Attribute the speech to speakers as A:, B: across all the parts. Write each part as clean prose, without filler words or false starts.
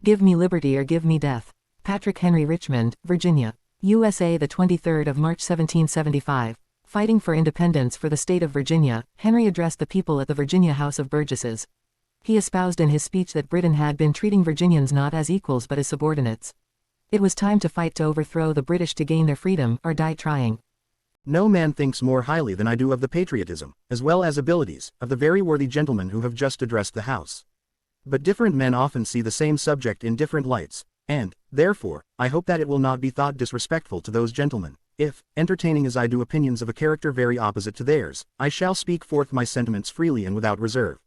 A: Give me liberty or give me death. Patrick Henry, Richmond, Virginia, USA, the 23rd of March 1775. Fighting for independence for the state of Virginia, Henry addressed the people at the Virginia House of Burgesses. He espoused in his speech that Britain had been treating Virginians not as equals but as subordinates. It was time to fight to overthrow the British to gain their freedom, or die trying.
B: No man thinks more highly than I do of the patriotism, as well as abilities, of the very worthy gentlemen who have just addressed the House. But different men often see the same subject in different lights, and, therefore, I hope that it will not be thought disrespectful to those gentlemen, if, entertaining as I do opinions of a character very opposite to theirs, I shall speak forth my sentiments freely and without reserve.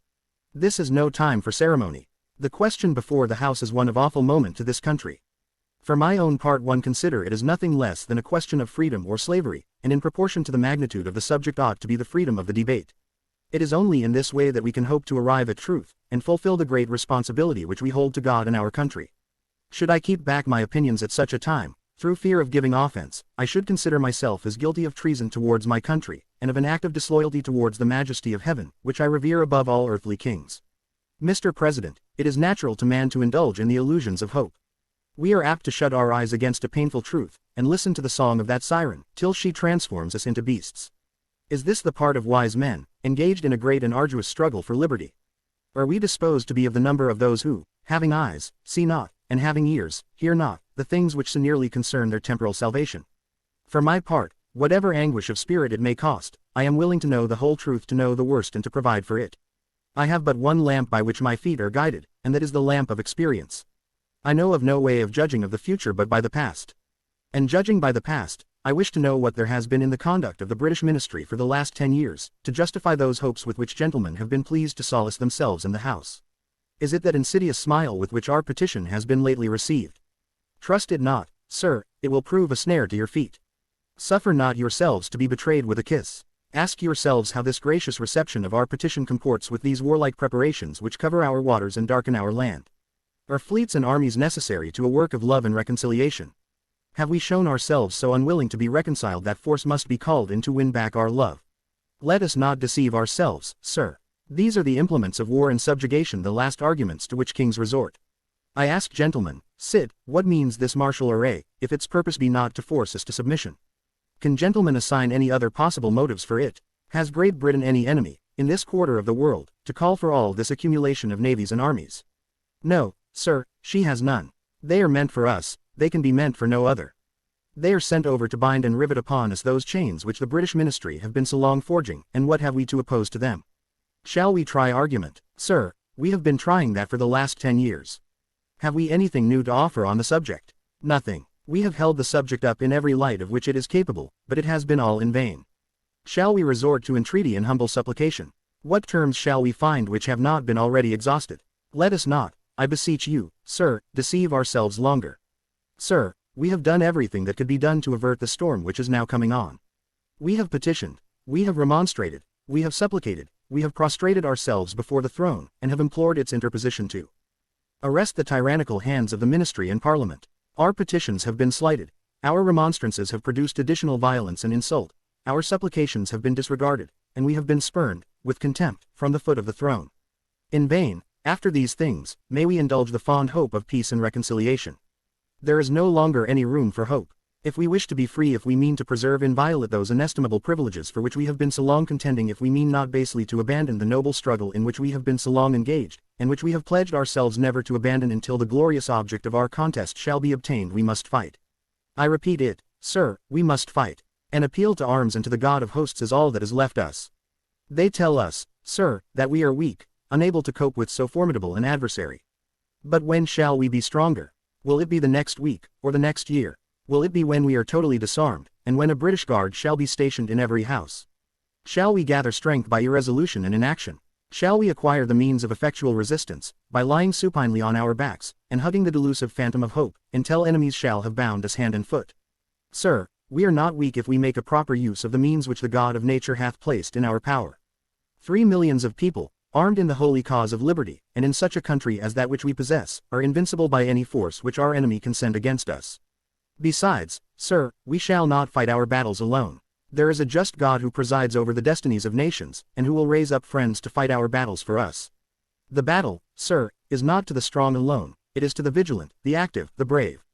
B: This is no time for ceremony. The question before the House is one of awful moment to this country. For my own part, one consider it as nothing less than a question of freedom or slavery, and in proportion to the magnitude of the subject ought to be the freedom of the debate. It is only in this way that we can hope to arrive at truth, and fulfill the great responsibility which we hold to God and our country. Should I keep back my opinions at such a time, through fear of giving offense, I should consider myself as guilty of treason towards my country, and of an act of disloyalty towards the majesty of heaven, which I revere above all earthly kings. Mr. President, it is natural to man to indulge in the illusions of hope. We are apt to shut our eyes against a painful truth, and listen to the song of that siren, till she transforms us into beasts. Is this the part of wise men, engaged in a great and arduous struggle for liberty? Are we disposed to be of the number of those who, having eyes, see not, and having ears, hear not, the things which so nearly concern their temporal salvation? For my part, whatever anguish of spirit it may cost, I am willing to know the whole truth, to know the worst and to provide for it. I have but one lamp by which my feet are guided, and that is the lamp of experience. I know of no way of judging of the future but by the past. And judging by the past, I wish to know what there has been in the conduct of the British ministry for the last 10 years, to justify those hopes with which gentlemen have been pleased to solace themselves in the House. Is it that insidious smile with which our petition has been lately received? Trust it not, sir, it will prove a snare to your feet. Suffer not yourselves to be betrayed with a kiss. Ask yourselves how this gracious reception of our petition comports with these warlike preparations which cover our waters and darken our land. Are fleets and armies necessary to a work of love and reconciliation? Have we shown ourselves so unwilling to be reconciled that force must be called in to win back our love? Let us not deceive ourselves, sir. These are the implements of war and subjugation, the last arguments to which kings resort. I ask gentlemen, sit, what means this martial array, if its purpose be not to force us to submission? Can gentlemen assign any other possible motives for it? Has Great Britain any enemy, in this quarter of the world, to call for all this accumulation of navies and armies? No, sir, she has none. They are meant for us, they can be meant for no other. They are sent over to bind and rivet upon us those chains which the British ministry have been so long forging, and what have we to oppose to them? Shall we try argument? Sir, we have been trying that for the last 10 years. Have we anything new to offer on the subject? Nothing. We have held the subject up in every light of which it is capable, but it has been all in vain. Shall we resort to entreaty and humble supplication? What terms shall we find which have not been already exhausted? Let us not, I beseech you, sir, deceive ourselves longer. Sir, we have done everything that could be done to avert the storm which is now coming on. We have petitioned, we have remonstrated, we have supplicated, we have prostrated ourselves before the throne, and have implored its interposition to arrest the tyrannical hands of the ministry and parliament. Our petitions have been slighted, our remonstrances have produced additional violence and insult, our supplications have been disregarded, and we have been spurned, with contempt, from the foot of the throne. In vain, after these things, may we indulge the fond hope of peace and reconciliation. There is no longer any room for hope. If we wish to be free, if we mean to preserve inviolate those inestimable privileges for which we have been so long contending, if we mean not basely to abandon the noble struggle in which we have been so long engaged, and which we have pledged ourselves never to abandon until the glorious object of our contest shall be obtained, we must fight. I repeat it, sir, we must fight. An appeal to arms and to the God of hosts is all that is left us. They tell us, sir, that we are weak, unable to cope with so formidable an adversary. But when shall we be stronger? Will it be the next week, or the next year? Will it be when we are totally disarmed, and when a British guard shall be stationed in every house? Shall we gather strength by irresolution and inaction? Shall we acquire the means of effectual resistance, by lying supinely on our backs, and hugging the delusive phantom of hope, until enemies shall have bound us hand and foot? Sir, we are not weak if we make a proper use of the means which the God of nature hath placed in our power. 3 millions of people, armed in the holy cause of liberty, and in such a country as that which we possess, are invincible by any force which our enemy can send against us. Besides, sir, we shall not fight our battles alone. There is a just God who presides over the destinies of nations, and who will raise up friends to fight our battles for us. The battle, sir, is not to the strong alone, it is to the vigilant, the active, the brave.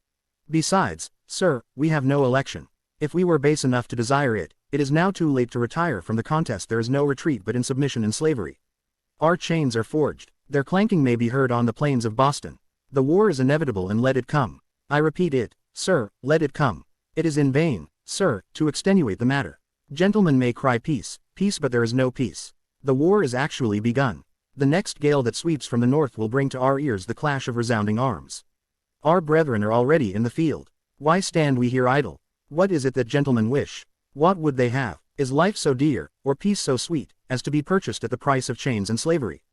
B: Besides, sir, we have no election. If we were base enough to desire it, it is now too late to retire from the contest. There is no retreat but in submission and slavery. Our chains are forged. Their clanking may be heard on the plains of Boston. The war is inevitable and let it come. I repeat it, sir, let it come. It is in vain, sir, to extenuate the matter. Gentlemen may cry peace, peace, but there is no peace. The war is actually begun. The next gale that sweeps from the north will bring to our ears the clash of resounding arms. Our brethren are already in the field. Why stand we here idle? What is it that gentlemen wish? What would they have? Is life so dear, or peace so sweet, as to be purchased at the price of chains and slavery?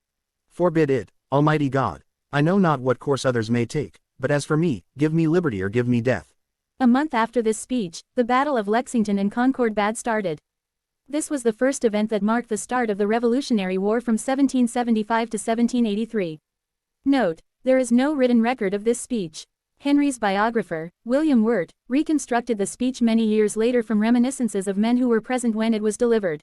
B: Forbid it, Almighty God. I know not what course others may take, but as for me, give me liberty or give me death.
C: A month after this speech, the Battle of Lexington and Concord Bad started. This was the first event that marked the start of the Revolutionary War from 1775 to 1783. Note, there is no written record of this speech. Henry's biographer, William Wirt, reconstructed the speech many years later from reminiscences of men who were present when it was delivered.